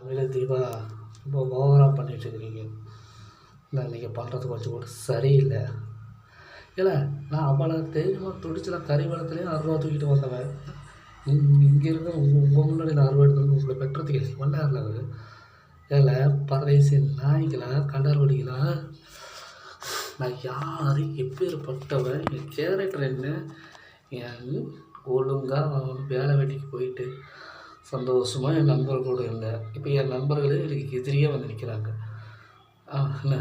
தமிழ் தீபா ரொம்ப ஓவராக பண்ணிகிட்ருக்கிறீங்க. இல்லை நீங்கள் பண்ணுறது கொஞ்சம் கூட சரியில்லை. இல்லை நான் அவ்வளோ தைரியமாக துடிச்சு நான் கறிவளத்துலேயே அருவா தூக்கிட்டு வந்தவன். இங்கே இருக்க உங்கள் முன்னாடி நான் அருவா எடுத்து உங்களை பெற்றதுக்கு பண்ணார்ல அவர். ஏல பரதேசி நாய்களா கண்டார்வடிகளா, நான் யார் எப்பேற்பட்டவன், என் கேரக்டர் என்ன, என் ஒழுங்காக அவன் வேலை வெட்டிக்கு போயிட்டு சந்தோஷமாக என் நண்பர்களோடு இருந்தேன். இப்போ என் நண்பர்களே எனக்கு எதிரியாக வந்து நிற்கிறாங்க. என்ன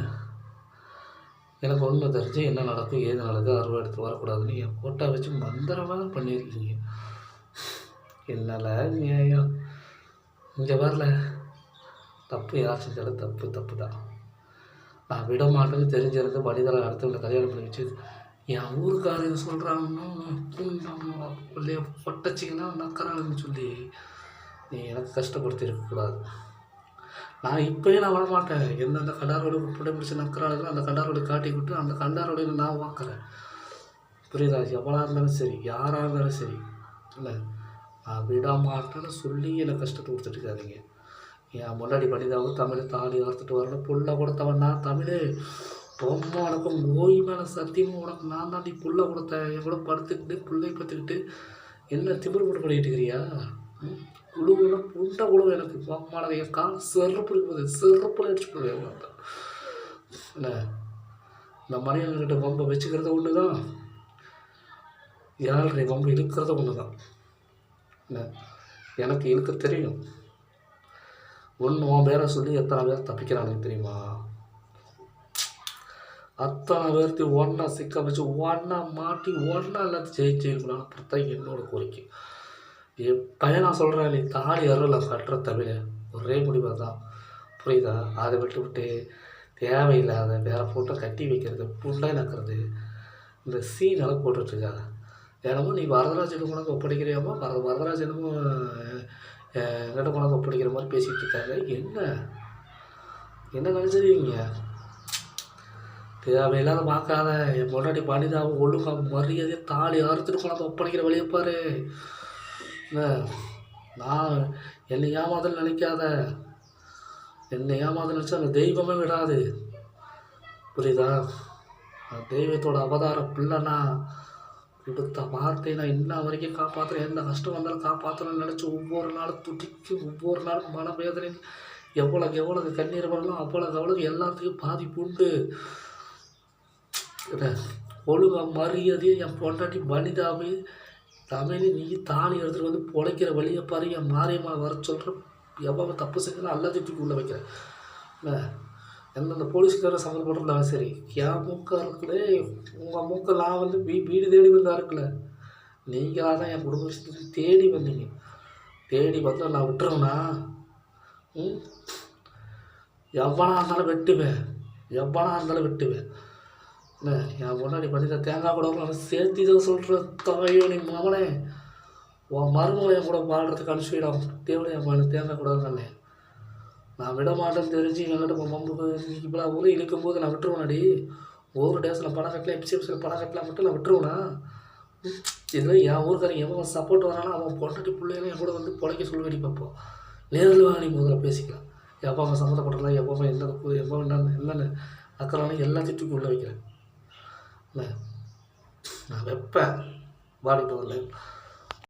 எனக்கு ஒன்று தெரிஞ்சு என்ன நடக்கும் ஏது நடக்கும் அறுவை எடுத்து வரக்கூடாதுன்னு என் ஃபோட்டோ வச்சு மந்திரமாக பண்ணியிருக்கீங்க. என்னால் நியாயம் இங்கே வரல. தப்பு யார் செஞ்சாலும் தப்பு தான். நான் விட மாட்டேன்னு தெரிஞ்சிருந்து மனிதரை அடுத்தவங்களை கல்யாணம் பண்ணி வச்சு என் ஊருக்காரங்க சொல்கிறாங்கன்னா பட்டச்சிங்கன்னா நக்கறாங்கன்னு சொல்லி நீ எனக்கு கஷ்டப்படுத்தி இருக்கக்கூடாது. நான் இப்போயே நான் வரமாட்டேன். எந்தெந்த கண்டாரோடு பிள்ளை பிடிச்சி நக்கறாளுங்களோ அந்த கண்டாரோடு காட்டி விட்டு அந்த கண்டாரோடு நான் வாக்குறேன். புரியுதா? எவ்வளோ இருந்தாலும் சரி, யாராக இருந்தாலும் சரி, இல்லை நான் விட மாட்டேன்னு சொல்லி எனக்கு கஷ்டத்தை கொடுத்துட்டு இருக்காதிங்க. என் முன்னாடி பண்ணிதாவது தமிழ் தாலி வார்த்துட்டு வரணும் புள்ள கொடுத்தவன் நான் தமிழ் ரொம்ப உனக்கும் ஓய் மேலே சத்தியமாக உனக்கு நான் தாண்டி புள்ள கொடுத்தேன். என் கூட படுத்துக்கிட்டு பிள்ளை பத்துக்கிட்டு என்ன திமிரு போட்டு பண்ணிக்கிட்டு இருக்கிறியா? குழுவுனா புண்டை குழுவு எனக்கு மாணவ என் கால் செருப்பு இருக்குது, செருப்பில் அடிச்சு போடுவேன். இல்லை இந்த மனிதன்கிட்ட வம்பை வச்சுக்கிறது ஒன்று தான், யாருடைய வம்பு இழுக்கிறது ஒன்று தான். இல்லை எனக்கு இழுக்க தெரியும். ஒன்று உன் பேரை சொல்லி எத்தனை பேர் தப்பிக்கிறானுங்க தெரியுமா? அத்தனை பேர்த்து ஒன்றா சிக்க வச்சு ஒன்றா மாட்டி ஒன்றா எல்லாத்தையும் ஜெயிச்சிருக்கலான்னு பொறுத்த என்னோட கோரிக்கை. என் பையன் நான் சொல்கிறேன், நீ தாலி அருள் கட்டுற தவிர ஒரே முடிவாக தான். புரியுதா? அதை விட்டு தேவையில்லாத வேறு ஃபோட்டோ கட்டி வைக்கிறது, புண்டை நக்கிறது, இந்த சீனெல்லாம் போட்டுட்ருக்காத. என்னமோ நீ வரதராஜன் கொண்டாந்து ஒப்படைக்கிறியாமோ வரதராஜனமும் என்கிட்ட கொண்டாந்து ஒப்படைக்கிற மாதிரி பேசிகிட்டு இருக்காங்க. என்ன நினச்சிருக்கீங்க? தேவையில்லாத பார்க்காத. என் முன்னாடி பண்ணிதான் ஒழுங்காக மரியாதையை தாலி அறுத்துட்டு கொண்டாந்து ஒப்படைக்கிற வழியை பாரு. நான் என்னை ஏமாதல் நினைக்காத. என்னை ஏமாதல் நினச்சா அந்த தெய்வமே விடாது. புரியுதா? தெய்வத்தோட அவதார பிள்ளைனா கொடுத்த வார்த்தையை நான் இன்ன வரைக்கும் காப்பாற்றுறேன். எந்த கஷ்டம் வந்தாலும் காப்பாற்றணும்னு நினச்சி ஒவ்வொரு நாளும் துடிக்கு, ஒவ்வொரு நாளும் மனவேதனை, எவ்வளோக்கு கண்ணீர் வரலாம் அவ்வளோக்கு எல்லாத்துக்கும் பாதிப்பு உண்டு. ஒழுங்காக மரியாதையை என் பொண்டாட்டி வனிதாவே தமிழ் நீ தாலி எடுத்துகிட்டு வந்து பொழைக்கிற வழியை பாரு. என் மாரியம்மா வர சொல்கிற எவ்வளோ தப்பு செஞ்சாலும் எல்லாத்தையும் தூக்கி உள்ளே வைக்கிறேன். இல்லை எந்தெந்த போலீஸ்காரர் சம்மந்தப்பட்டிருந்தாலும் சரி, என் மூக்காக இருக்குல்ல, உங்கள் மூக்கை நான் வந்து வீடு தேடி வந்தா இருக்குல்ல, நீங்களாக தான் என் குடும்ப விஷயத்துக்கு தேடி வந்தீங்க. தேடி வந்து நான் விட்டுருவேண்ணா? எவ்வளோ இருந்தாலும் வெட்டுவேன். இல்லை என் முன்னாடி பண்ணிட்ட தேங்காய் கூட சேர்த்து இதை சொல்கிற தாயோ நீ மகனே, உன் மருமகளை என் கூட பாடுறதுக்கு அனுப்பிச்சிடும். தேவையா என் தேங்காய் கூட தானே நான் விட மாட்டேன்னு தெரிஞ்சு என்கிட்ட மம்பு இப்போ ஊரை இழுக்கும்போது நான் விட்டுருவேனாடி? ஒரு டேஸில் பணம் கட்டலாம், எபிசிஎப்ஸில் பணம் கட்டலாம் மட்டும் நான் விட்டுருவேனா? இதில் என் ஊருக்காரங்க எவன் சப்போர்ட் வரானா அவன் பொண்டாட்டி பிள்ளைகளும் என் கூட வந்து பொழைக்க சொல்லுவேடி பார்ப்போம். நேரில் வாங்க, நீ முதல்ல பேசிக்கலாம். எப்போ அவன் சம்மந்தப்படலாம், எப்போ என்னென்ன அக்கறாலும் எல்லாத்தையும் தூக்கி உள்ளே வைக்கிறேன். இல்லை நான் வைப்பேன். பாடி போதில்லை